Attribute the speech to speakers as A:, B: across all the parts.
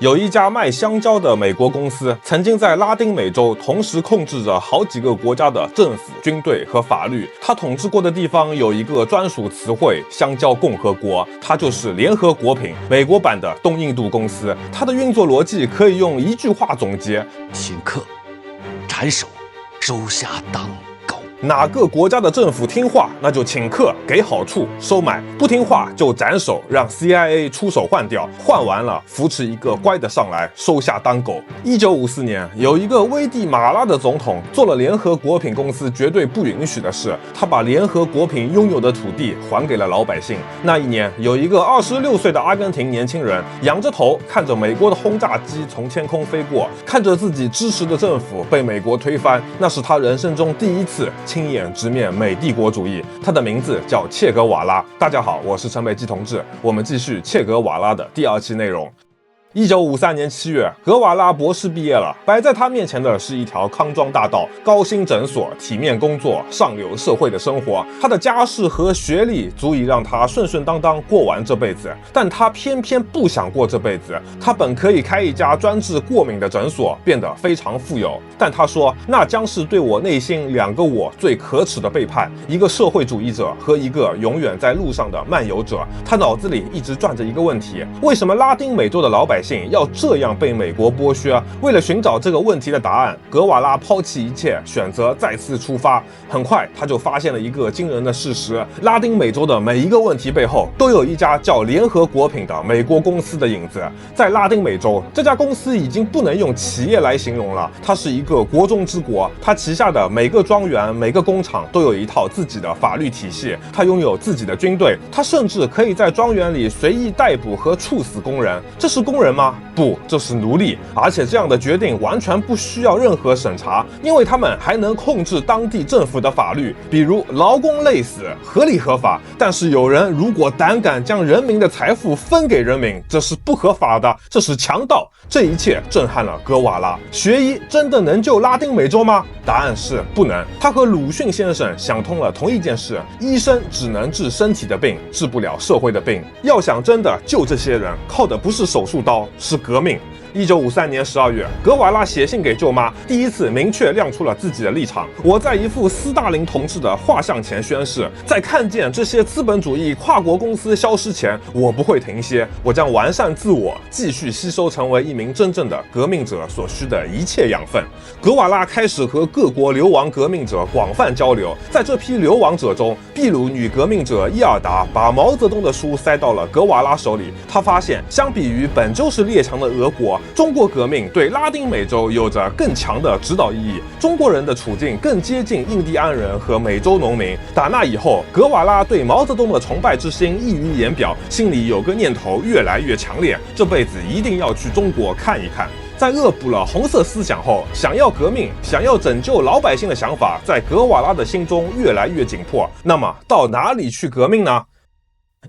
A: 有一家卖香蕉的美国公司，曾经在拉丁美洲同时控制着好几个国家的政府、军队和法律。它统治过的地方有一个专属词汇——香蕉共和国，它就是联合国品美国版的东印度公司。它的运作逻辑可以用一句话总结：
B: 请客、斩首、收下当狗。
A: 哪个国家的政府听话，那就请客给好处收买；不听话就斩首，让 CIA 出手换掉，换完了扶持一个乖的上来，收下当狗。1954年，有一个危地马拉的总统做了联合国品公司绝对不允许的事，他把联合国品拥有的土地还给了老百姓。那一年，有一个26岁的阿根廷年轻人，仰着头看着美国的轰炸机从天空飞过，看着自己支持的政府被美国推翻，那是他人生中第一次亲眼直面美帝国主义。他的名字叫切格瓦拉。大家好，我是陈北基同志，我们继续切格瓦拉的第2期内容。1953年7月，格瓦拉博士毕业了，摆在他面前的是一条康庄大道、高薪诊所、体面工作、上流社会的生活。他的家世和学历足以让他顺顺当当过完这辈子，但他偏偏不想过这辈子。他本可以开一家专治过敏的诊所，变得非常富有，但他说那将是对我内心2个我最可耻的背叛，一个社会主义者和一个永远在路上的漫游者。他脑子里一直转着一个问题：为什么拉丁美洲的老百姓要这样被美国剥削？为了寻找这个问题的答案，格瓦拉抛弃一切，选择再次出发。很快，他就发现了一个惊人的事实：拉丁美洲的每一个问题背后，都有一家叫联合国品的美国公司的影子。在拉丁美洲，这家公司已经不能用企业来形容了，它是一个国中之国。它旗下的每个庄园、每个工厂都有一套自己的法律体系，它拥有自己的军队，它甚至可以在庄园里随意逮捕和处死工人。这是工人吗？不，这是奴隶。而且这样的决定完全不需要任何审查，因为他们还能控制当地政府的法律，比如劳工累死，合理合法。但是有人如果胆敢将人民的财富分给人民，这是不合法的，这是强盗。这一切震撼了格瓦拉。学医真的能救拉丁美洲吗？答案是不能。他和鲁迅先生想通了同一件事：医生只能治身体的病，治不了社会的病。要想真的救这些人，靠的不是手术刀，是革命。1953年12月，格瓦拉写信给舅妈，第一次明确亮出了自己的立场。我在一幅斯大林同志的画像前宣誓，在看见这些资本主义跨国公司消失前，我不会停歇，我将完善自我，继续吸收成为一名真正的革命者所需的一切养分。格瓦拉开始和各国流亡革命者广泛交流，在这批流亡者中，秘鲁女革命者伊尔达把毛泽东的书塞到了格瓦拉手里。他发现，相比于本就是列强的俄国，中国革命对拉丁美洲有着更强的指导意义，中国人的处境更接近印第安人和美洲农民。打那以后，格瓦拉对毛泽东的崇拜之心溢于言表，心里有个念头越来越强烈，这辈子一定要去中国看一看。在恶补了红色思想后，想要革命、想要拯救老百姓的想法在格瓦拉的心中越来越紧迫。那么，到哪里去革命呢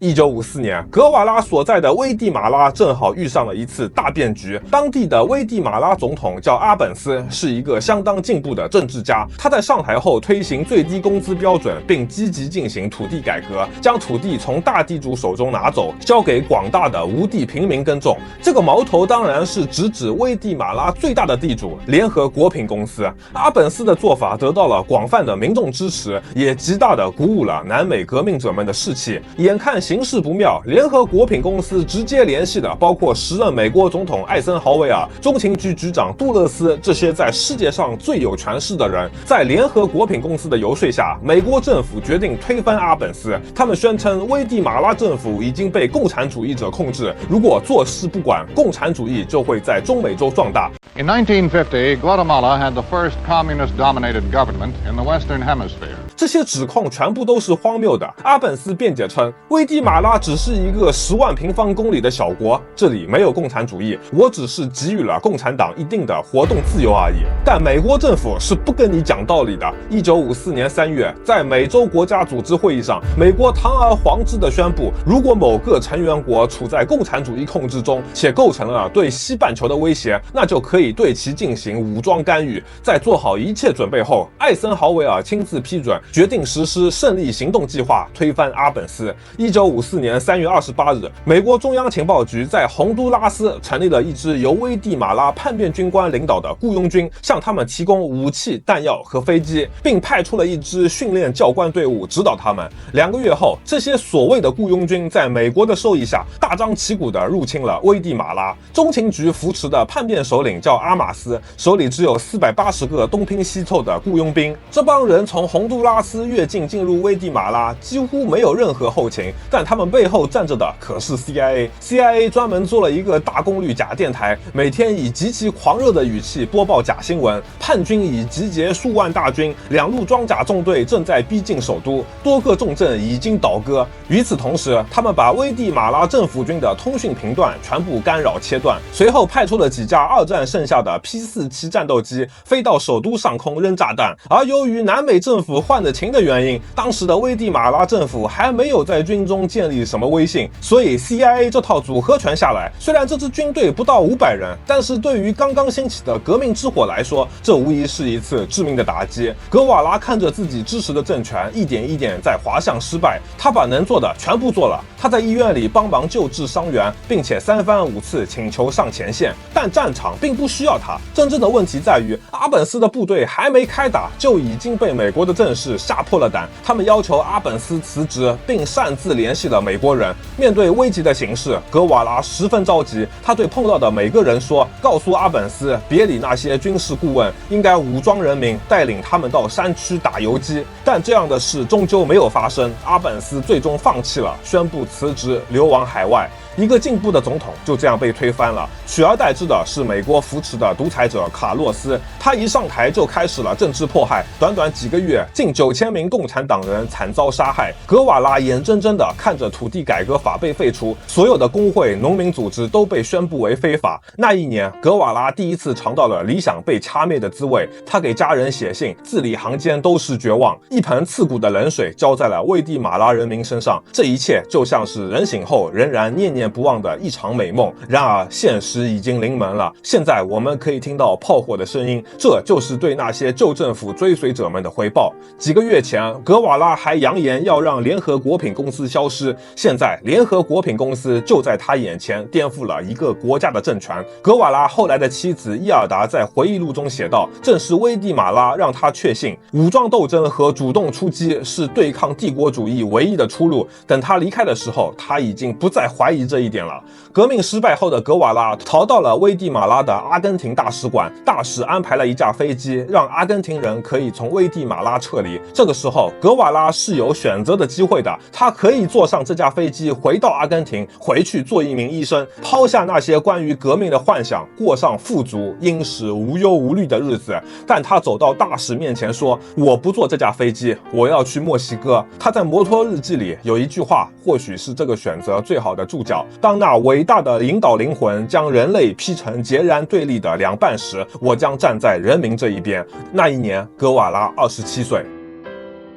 A: ？1954年，格瓦拉所在的危地马拉正好遇上了一次大变局。当地的危地马拉总统叫阿本斯，是一个相当进步的政治家。他在上台后推行最低工资标准，并积极进行土地改革，将土地从大地主手中拿走，交给广大的无地平民耕种。这个矛头当然是直指危地马拉最大的地主联合国品公司。阿本斯的做法得到了广泛的民众支持，也极大的鼓舞了南美革命者们的士气。眼看形势不妙，联合国品公司直接联系的包括时任美国总统艾森豪威尔、中情局局长杜勒斯这些在世界上最有权势的人。在联合国品公司的游说下，美国政府决定推翻阿本斯。他们宣称危地马拉政府已经被共产主义者控制，如果坐视不管，共产主义就会在中美洲壮大。
C: In 1950, Guatemala had the first communist-dominated government in the Western Hemisphere.
A: 这些指控全部都是荒谬的。阿本斯辩解称，危地马拉只是一个10万平方公里的小国，这里没有共产主义，我只是给予了共产党一定的活动自由而已。但美国政府是不跟你讲道理的。1954年3月，在美洲国家组织会议上，美国堂而皇之地宣布，如果某个成员国处在共产主义控制中，且构成了对西半球的威胁，那就可以对其进行武装干预。在做好一切准备后，艾森豪威尔亲自批准，决定实施胜利行动计划，推翻阿本斯。1956 1954年3月28日，美国中央情报局在洪都拉斯成立了一支由危地马拉叛变军官领导的雇佣军，向他们提供武器、弹药和飞机，并派出了一支训练教官队伍指导他们。2个月后，这些所谓的雇佣军在美国的授意下，大张旗鼓地入侵了危地马拉。中情局扶持的叛变首领叫阿马斯，手里只有480个东拼西凑的雇佣兵。这帮人从洪都拉斯越境进入危地马拉，几乎没有任何后勤，但他们背后站着的可是 CIA。CIA 专门做了一个大功率假电台，每天以极其狂热的语气播报假新闻。叛军已集结数万大军，2路装甲纵队正在逼近首都，多个重镇已经倒戈。与此同时，他们把危地马拉政府军的通讯频段全部干扰切断，随后派出了几架二战剩下的 P-47战斗机飞到首都上空扔炸弹。而由于南美政府换了情的原因，当时的危地马拉政府还没有在军中建立什么威信，所以 CIA 这套组合拳下来，虽然这支军队不到500人，但是对于刚刚兴起的革命之火来说，这无疑是一次致命的打击。格瓦拉看着自己支持的政权一点一点在滑向失败，他把能做的全部做了。他在医院里帮忙救治伤员，并且3番5次请求上前线，但战场并不需要他。真正的问题在于，阿本斯的部队还没开打，就已经被美国的阵势吓破了胆。他们要求阿本斯辞职，并擅自联系了美国人。面对危急的形势，格瓦拉十分着急。他对碰到的每个人说：“告诉阿本斯，别理那些军事顾问，应该武装人民，带领他们到山区打游击。”但这样的事终究没有发生。阿本斯最终放弃了，宣布辞职，流亡海外。一个进步的总统就这样被推翻了，取而代之的是美国扶持的独裁者卡洛斯。他一上台就开始了政治迫害，短短几个月，近9000名共产党人惨遭杀害。格瓦拉眼睁睁地看着土地改革法被废除，所有的工会、农民组织都被宣布为非法。那一年，格瓦拉第一次尝到了理想被掐灭的滋味。他给家人写信，字里行间都是绝望。一盆刺骨的冷水浇在了危地马拉人民身上，这一切就像是人醒后仍然念念不忘的一场美梦。然而现实已经临门了，现在我们可以听到炮火的声音，这就是对那些旧政府追随者们的回报。几个月前，格瓦拉还扬言要让联合国品公司消失，现在联合国品公司就在他眼前颠覆了一个国家的政权。格瓦拉后来的妻子伊尔达在回忆录中写道，正是危地马拉让他确信武装斗争和主动出击是对抗帝国主义唯一的出路。等他离开的时候，他已经不再怀疑这一点了。革命失败后的格瓦拉逃到了危地马拉的阿根廷大使馆，大使安排了一架飞机，让阿根廷人可以从危地马拉撤离。这个时候，格瓦拉是有选择的机会的，他可以坐上这架飞机回到阿根廷，回去做一名医生，抛下那些关于革命的幻想，过上富足、殷实、无忧无虑的日子。但他走到大使面前说：“我不坐这架飞机，我要去墨西哥。”他在摩托日记里有一句话，或许是这个选择最好的注脚：当那伟大的领导灵魂将人类劈成截然对立的两半时，我将站在人民这一边。那一年，格瓦拉27岁。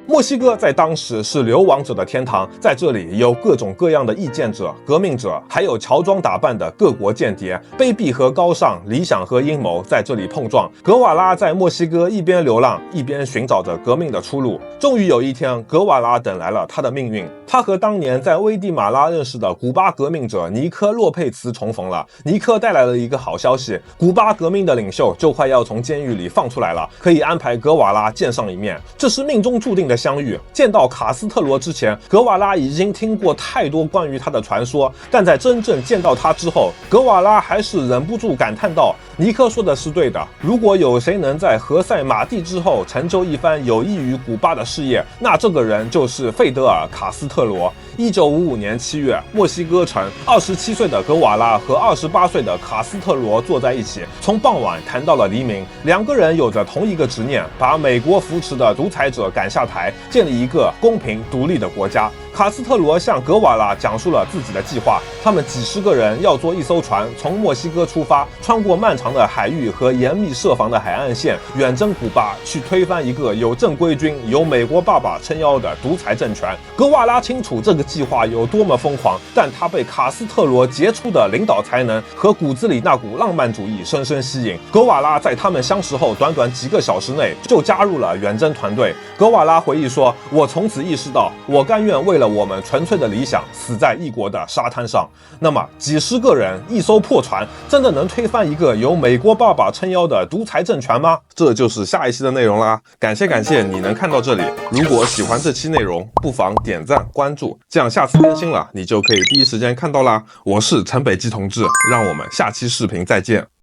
A: 墨西哥在当时是流亡者的天堂，在这里有各种各样的意见者、革命者，还有乔装打扮的各国间谍。卑鄙和高尚，理想和阴谋在这里碰撞。格瓦拉在墨西哥一边流浪，一边寻找着革命的出路。终于有一天，格瓦拉等来了他的命运。他和当年在危地马拉认识的古巴革命者尼科·洛佩茨重逢了。尼科带来了一个好消息，古巴革命的领袖就快要从监狱里放出来了，可以安排格瓦拉见上一面。这是命中注定的相遇。见到卡斯特罗之前，格瓦拉已经听过太多关于他的传说，但在真正见到他之后，格瓦拉还是忍不住感叹道：尼科说的是对的，如果有谁能在何塞马蒂之后成就一番有益于古巴的事业，那这个人就是费德尔·卡斯特罗。1955年7月，墨西哥城，27岁的格瓦拉和28岁的卡斯特罗坐在一起，从傍晚谈到了黎明。两个人有着同一个执念，把美国扶持的独裁者赶下台，建立一个公平独立的国家。卡斯特罗向格瓦拉讲述了自己的计划，他们几十个人要坐一艘船，从墨西哥出发，穿过漫长的海域和严密设防的海岸线，远征古巴，去推翻一个有正规军、有美国爸爸撑腰的独裁政权。格瓦拉清楚这个计划有多么疯狂，但他被卡斯特罗杰出的领导才能和骨子里那股浪漫主义深深吸引。格瓦拉在他们相识后短短几个小时内就加入了远征团队。格瓦拉回忆说：“我从此意识到，我甘愿为了我们纯粹的理想，死在异国的沙滩上。”那么，几十个人一艘破船，真的能推翻一个由美国爸爸撑腰的独裁政权吗？这就是下一期的内容啦。感谢你能看到这里。如果喜欢这期内容，不妨点赞关注，这样下次更新了，你就可以第一时间看到啦。我是陈北基同志，让我们下期视频再见。